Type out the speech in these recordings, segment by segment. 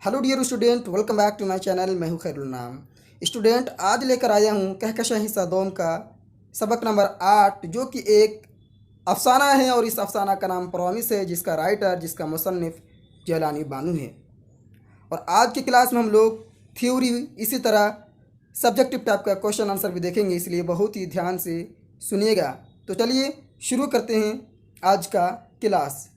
Hello dear student, welcome back to my channel. मैं हूं खैरुल नाम। स्टूडेंट, आज लेकर आया हूं कहकशां हिस्सा दोम का सबक नंबर 8, जो कि एक अफसाना है और इस अफसाना का नाम प्रॉमिस है, जिसका राइटर, जिसका मुसन्निफ जेलानी बानू है। और आज की क्लास में हम लोग थ्योरी, इसी तरह सब्जेक्टिव टाइप का क्वेश्चन आंसर भी देखेंगे, इसलिए बहुत ही ध्यान से सुनिएगा। तो चलिए शुरू करते हैं आज का क्लास।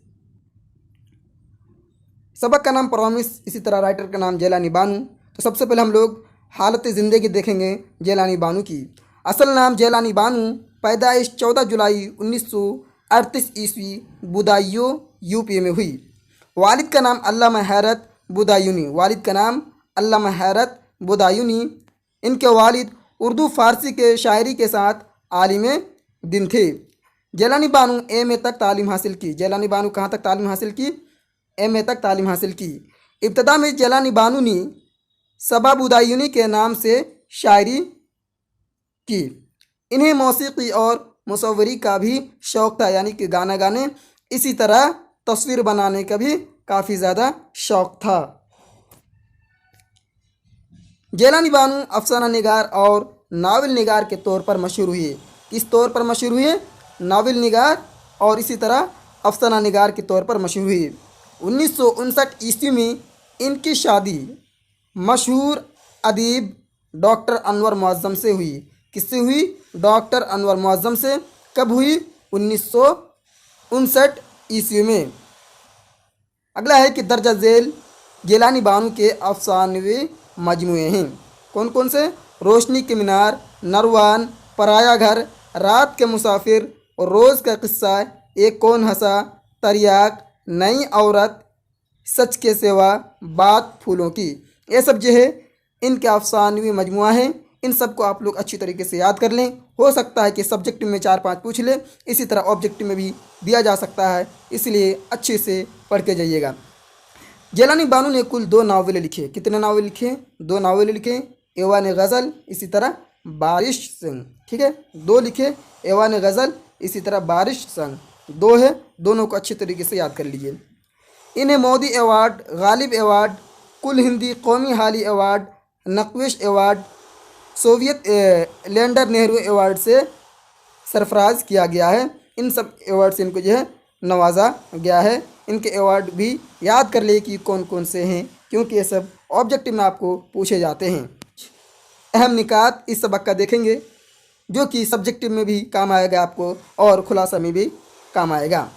सबक का नाम प्रॉमिस, इसी तरह राइटर का नाम जेलानी बानू। तो सबसे पहले हम लोग हालत ज़िंदगी देखेंगे जेलानी बानू की। असल नाम जेलानी बानू, पैदाइश 14 जुलाई 1938 ईस्वी बुदायूं यूपी में हुई। वालिद का नाम अल्लामा हैरत बुदायूनी, वालिद का नाम अल्लामा हैरत बुदायूनी। इनके वालिद उर्दू फ़ारसी के शायरी के साथ आलिम दिन थे। जेलानी बानू एम.ए तक तालीम हासिल की। जेलानी बानू कहाँ तक तालीम हासिल की? एम.ए तक तालीम हासिल की। इब्तदा में जेलानी बानू ने सबा बुदायूनी के नाम से शायरी की। इन्हें मौसीकी और मुसव्वरी का भी शौक़ था, यानी कि गाना गाने, इसी तरह तस्वीर बनाने का भी काफ़ी ज़्यादा शौक़ था। जेलानी बानू अफसाना निगार और नावल निगार के तौर पर मशहूर हुए। किस तौर पर मशहूर हुए? नावल निगार और इसी तरह अफसाना निगार के तौर पर मशहूर हुई। 1959 ईस्वी में इनकी शादी मशहूर अदीब डॉक्टर अनवर मुअज़्ज़म से हुई। किससे हुई? डॉक्टर अनवर मुअज़्ज़म से। कब हुई? 1959 ईस्वी में। अगला है कि दर्जा झेल जेलानी बानू के अफसानवी मजमूए हैं। कौन कौन से? रोशनी के मीनार, नरवान, पराया घर, रात के मुसाफिर, रोज़ का किस्सा, एक कौन हंसा, तरियाक, नई औरत, सच के सिवा, बात फूलों की। ये सब जो है इनके अफसानवी मजमुआ है। इन सब को आप लोग अच्छी तरीके से याद कर लें। हो सकता है कि सब्जेक्टिव में 4-5 पूछ ले, इसी तरह ऑब्जेक्टिव में भी दिया जा सकता है, इसलिए अच्छे से पढ़ के जाइएगा। जेलानी बानू ने कुल 2 नावल लिखे। कितने नावल लिखे? 2 नावल लिखे। एवान गज़ल, इसी तरह बारिश संग। ठीक है, 2 लिखे, एवान गज़ल, इसी तरह बारिश संग। 2 है, दोनों को अच्छी तरीके से याद कर लीजिए। इन्हें मोदी अवार्ड, गालिब अवार्ड, कुल हिंदी कौमी Hali award, Naqvish award, Soviet Land Nehru award से सरफराज किया गया है। इन सब अवार्ड से इनको जो है नवाजा गया है। इनके अवार्ड भी याद कर लिए कि कौन कौन से हैं, क्योंकि ये सब ऑब्जेक्टिव में आपको पूछे जाते हैं। अहम निकात इस सबक का देखेंगे, जो कि सब्जेक्टिव में भी काम आएगा आपको और खुलासा में भी काम आएगा।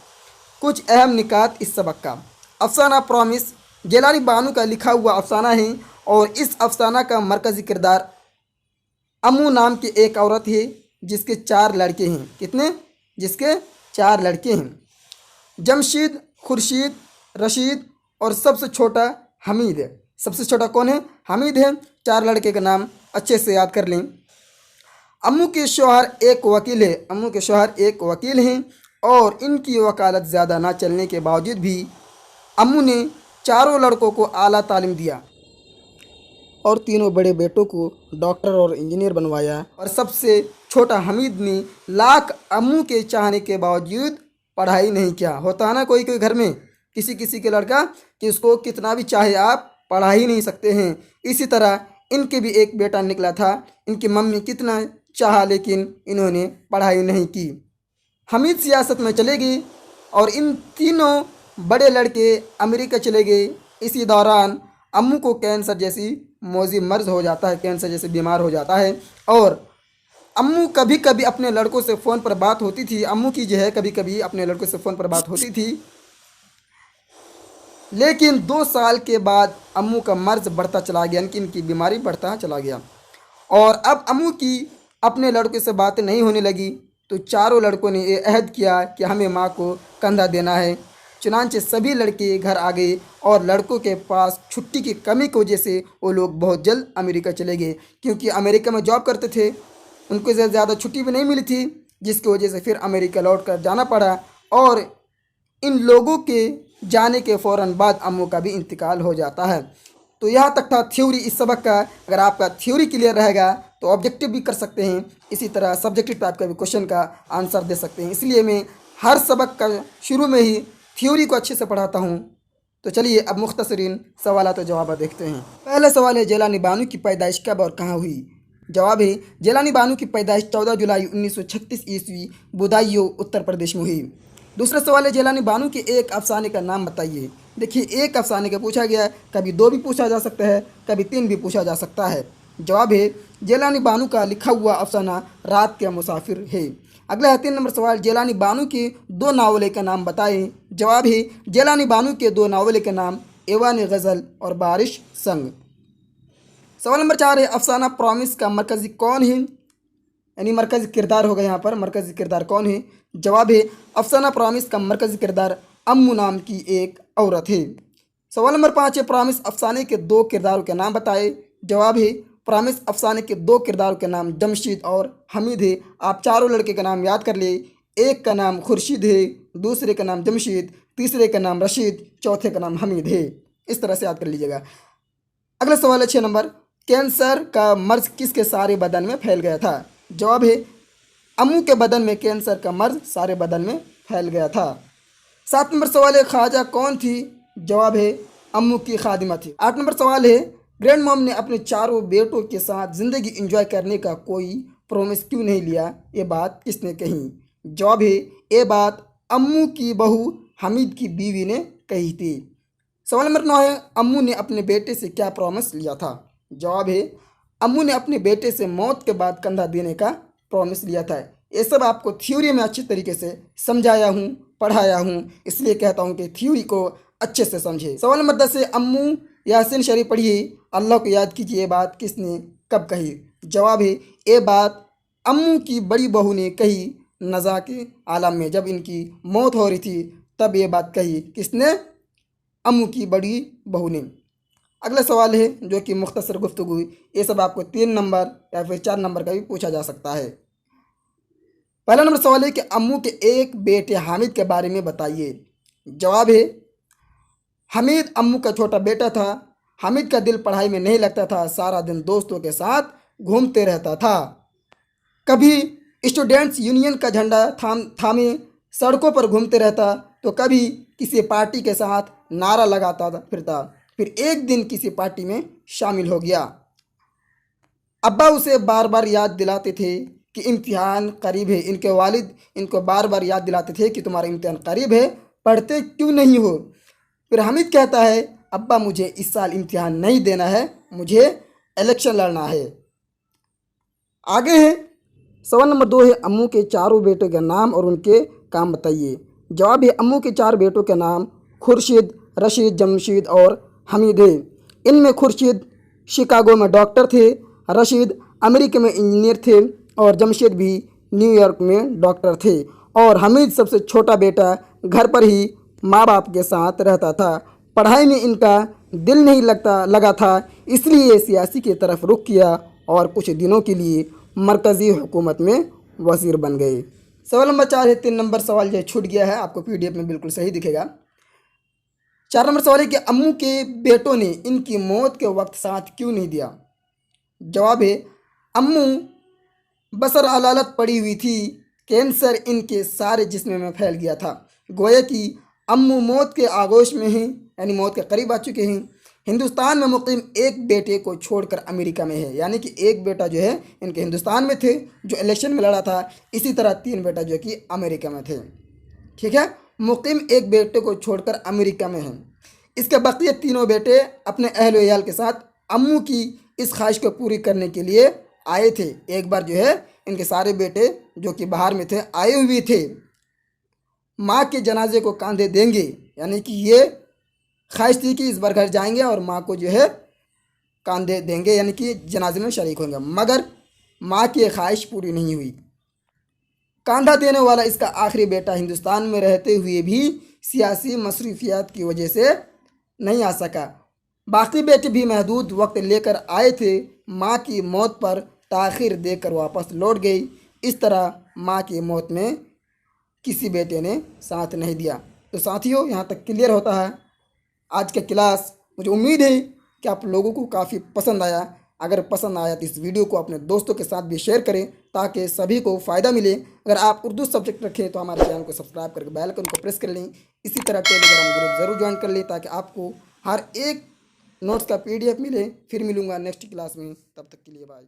कुछ अहम निकात इस सबक का। अफसाना प्रॉमिस जेलानी बानू का लिखा हुआ अफसाना है और इस अफसाना का मरकज़ी किरदार अम्मू नाम की एक औरत है, जिसके 4 लड़के हैं। कितने? जिसके 4 लड़के हैं। जमशीद, खुर्शीद, रशीद और सबसे छोटा हमीद है। सबसे छोटा कौन है? हमीद है। 4 लड़के का नाम अच्छे से याद कर लें। अम्मू के शौहर एक वकील है। अम्मू के शौहर एक वकील हैं और इनकी वकालत ज़्यादा ना चलने के बावजूद भी अम्मू ने 4 लड़कों को आला तालीम दिया और 3 बड़े बेटों को डॉक्टर और इंजीनियर बनवाया। और सबसे छोटा हमीद ने लाख अम्मू के चाहने के बावजूद पढ़ाई नहीं किया। होता है ना कोई कोई घर में, किसी किसी के लड़का कि उसको कितना भी चाहे आप पढ़ा ही नहीं सकते हैं। इसी तरह इनके भी एक बेटा निकला था। इनकी मम्मी कितना चाहा लेकिन इन्होंने पढ़ाई नहीं की। हमीद सियासत में चले गए और इन 3 बड़े लड़के अमेरिका चले गए। इसी दौरान अम्मू को कैंसर जैसी मौजी मर्ज हो जाता है, कैंसर जैसे बीमार हो जाता है। और अम्मू कभी कभी अपने लड़कों से फ़ोन पर बात होती थी। अम्मू की जो है कभी कभी अपने लड़कों से फ़ोन पर बात होती थी, लेकिन 2 साल के बाद अम्मू का मर्ज बढ़ता चला गया, यानी कि इनकी बीमारी बढ़ता चला गया। और अब अम्मू की अपने लड़कों से बातें नहीं होने लगी, तो 4 लड़कों ने ये अहद किया कि हमें माँ को कंधा देना है। चुनांचे सभी लड़के घर आ गए और लड़कों के पास छुट्टी की कमी की वजह से वो लोग बहुत जल्द अमेरिका चले गए, क्योंकि अमेरिका में जॉब करते थे, उनको ज़्यादा छुट्टी भी नहीं मिली थी, जिसकी वजह से फिर अमेरिका लौट कर जाना पड़ा। और इन लोगों के जाने के फ़ौरन बाद अम्मू का भी इंतकाल हो जाता है। तो यहाँ तक था थ्योरी इस सबक का। अगर आपका थ्योरी क्लियर रहेगा तो ऑब्जेक्टिव भी कर सकते हैं, इसी तरह सब्जेक्टिव टाइप का भी क्वेश्चन का आंसर दे सकते हैं। इसलिए मैं हर सबक का शुरू में ही थ्योरी को अच्छे से पढ़ाता हूँ। तो चलिए अब मुख्तसरीन सवालात और जवाब देखते हैं। पहला सवाल है, जिलानी बानो की पैदाइश कब और कहाँ हुई? जवाब है, जिलानी बानो की पैदाइश 14 जुलाई 1936 ईस्वी बुदायूं उत्तर प्रदेश में हुई। दूसरा सवाल है, जिलानी बानो के एक अफसाने का नाम बताइए। देखिए, एक अफसाने का पूछा गया है, कभी 2 भी पूछा जा सकता है, कभी 3 भी पूछा जा सकता है। जवाब है, जिलानी बानो का लिखा हुआ अफसाना रात के मुसाफिर है। अगला है 3 नंबर सवाल, जिलानी बानो के 2 नावलों का नाम बताएं। जवाब है, जिलानी बानो के 2 नावलों के नाम ऐवान गज़ल और बारिश संग। सवाल नंबर 4 है, अफसाना प्रॉमिस का मरकज़ी कौन है? यानी मरकज़ी किरदार होगा यहाँ पर, मरकज़ी किरदार कौन है? जवाब है, अफसाना प्रॉमिस का मरकज़ी किरदार अम्मू नाम की एक औरत है। सवाल नंबर 5 है, प्रॉमिस अफसाने के 2 किरदारों के नाम बताए। जवाब है, प्रॉमिस अफसाने के 2 किरदारों के नाम जमशीद और हमीद है। आप चारों लड़के का नाम याद कर लिए। एक का नाम खुर्शीद है, दूसरे का नाम जमशीद, तीसरे का नाम रशीद, चौथे का नाम हमीद है। इस तरह से याद कर लीजिएगा। अगला सवाल है 6 नंबर, कैंसर का मर्ज किसके सारे बदन में फैल गया था? जवाब है, अम्मू के बदन में कैंसर का मर्ज सारे बदन में फैल गया था। 7 नंबर सवाल है, ख्वाजा कौन थी? जवाब है, अम्मू की खादिमा थी। 8 नंबर सवाल है, ग्रैंड मॉम ने अपने चारों बेटों के साथ ज़िंदगी एंजॉय करने का कोई प्रॉमिस क्यों नहीं लिया? ये बात किसने कही? जवाब है, ये बात अम्मू की बहू हमीद की बीवी ने कही थी। सवाल नंबर 9 है, अम्मू ने अपने बेटे से क्या प्रॉमिस लिया था? जवाब है, अम्मू ने अपने बेटे से मौत के बाद कंधा देने का प्रॉमिस लिया था। ये सब आपको थ्योरी में अच्छी तरीके से समझाया हूँ, पढ़ाया हूँ, इसलिए कहता हूँ कि थ्योरी को अच्छे से समझे। सवाल नंबर 10 है, अम्मू यासीन शरीफ पढ़िए, अल्लाह को याद कीजिए, ये बात किसने कब कही? जवाब है, ये बात अम्मू की बड़ी बहू ने कही नज़ा के आलम में, जब इनकी मौत हो रही थी तब ये बात कही। किसने? अम्मू की बड़ी बहू ने। अगला सवाल है जो कि मुख्तसर गुफ्तगू, ये सब आपको 3 नंबर या फिर 4 नंबर का भी पूछा जा सकता है। पहला नंबर सवाल है कि अम्मू के एक बेटे हामिद के बारे में बताइए। जवाब है, हमीद अम्मू का छोटा बेटा था। हामिद का दिल पढ़ाई में नहीं लगता था, सारा दिन दोस्तों के साथ घूमते रहता था। कभी स्टूडेंट्स यूनियन का झंडा थामे सड़कों पर घूमते रहता, तो कभी किसी पार्टी के साथ नारा लगाता फिरता। फिर एक दिन किसी पार्टी में शामिल हो गया। अब्बा उसे बार बार याद दिलाते थे कि इम्तिहान करीब है। इनके वालिद इनको बार बार याद दिलाते थे कि तुम्हारा इम्तिहान करीब है, पढ़ते क्यों नहीं हो? फिर हामिद कहता है, अब्बा मुझे इस साल इम्तिहान नहीं देना है, मुझे इलेक्शन लड़ना है। आगे है सवाल नंबर 2 है, अम्मू के चारों बेटों के नाम और उनके काम बताइए। जवाब है, अम्मू के 4 बेटों के नाम खुर्शीद, रशीद, जमशीद और हमीद है। इनमें खुर्शीद शिकागो में डॉक्टर थे, रशीद अमेरिका में इंजीनियर थे और जमशीद भी न्यूयॉर्क में डॉक्टर थे। और हमीद सबसे छोटा बेटा घर पर ही माँ बाप के साथ रहता था। पढ़ाई में इनका दिल नहीं लगा था, इसलिए सियासी की तरफ रुख किया और कुछ दिनों के लिए मरकज़ी हुकूमत में वज़ीर बन गए। सवाल नंबर 4 है, 3 नंबर सवाल जो छूट गया है, आपको PDF में बिल्कुल सही दिखेगा। 4 नंबर सवाल है कि अम्मू के बेटों ने इनकी मौत के वक्त साथ क्यों नहीं दिया? जवाब है, अम्मू बसर अलालत पड़ी हुई थी, कैंसर इनके सारे जिस्म में फैल गया था। गोया कि अम्मू मौत के आगोश में हैं, यानी मौत के करीब आ चुके हैं। हिंदुस्तान में मुकीम एक बेटे को छोड़कर अमेरिका में है, यानी कि एक बेटा जो है इनके हिंदुस्तान में थे जो इलेक्शन में लड़ा था, इसी तरह 3 बेटा जो कि अमेरिका में थे। ठीक है, मुकीम एक बेटे को छोड़कर अमेरिका में हैं। इसके बकिया तीनों बेटे अपने अहल वयाल के साथ अम्मू की इस ख्वाहिश को पूरी करने के लिए आए थे। एक बार जो है इनके सारे बेटे जो कि बाहर में थे आए हुए थे, माँ के जनाजे को कांधे देंगे, यानी कि ये ख्वाहिश थी कि इस बार घर जाएंगे और माँ को जो है कांधे देंगे, यानी कि जनाजे में शरीक होंगे। मगर माँ की ख्वाहिश पूरी नहीं हुई। कांधा देने वाला इसका आखिरी बेटा हिंदुस्तान में रहते हुए भी सियासी मसरूफियात की वजह से नहीं आ सका। बाकी बेटे भी महदूद वक्त लेकर आए थे, माँ की मौत पर ताख़ीर देकर वापस लौट गई। इस तरह माँ की मौत में किसी बेटे ने साथ नहीं दिया। तो साथियों, यहाँ तक क्लियर होता है आज का क्लास। मुझे उम्मीद है कि आप लोगों को काफ़ी पसंद आया। अगर पसंद आया तो इस वीडियो को अपने दोस्तों के साथ भी शेयर करें ताकि सभी को फ़ायदा मिले। अगर आप उर्दू सब्जेक्ट रखें तो हमारे चैनल को सब्सक्राइब करके बेल आइकन को प्रेस कर लें। इसी तरह टेलीग्राम ग्रुप ज़रूर ज्वाइन कर लें ताकि आपको हर एक नोट्स का PDF मिले। फिर मिलूंगा नेक्स्ट क्लास में, तब तक के लिए बाय।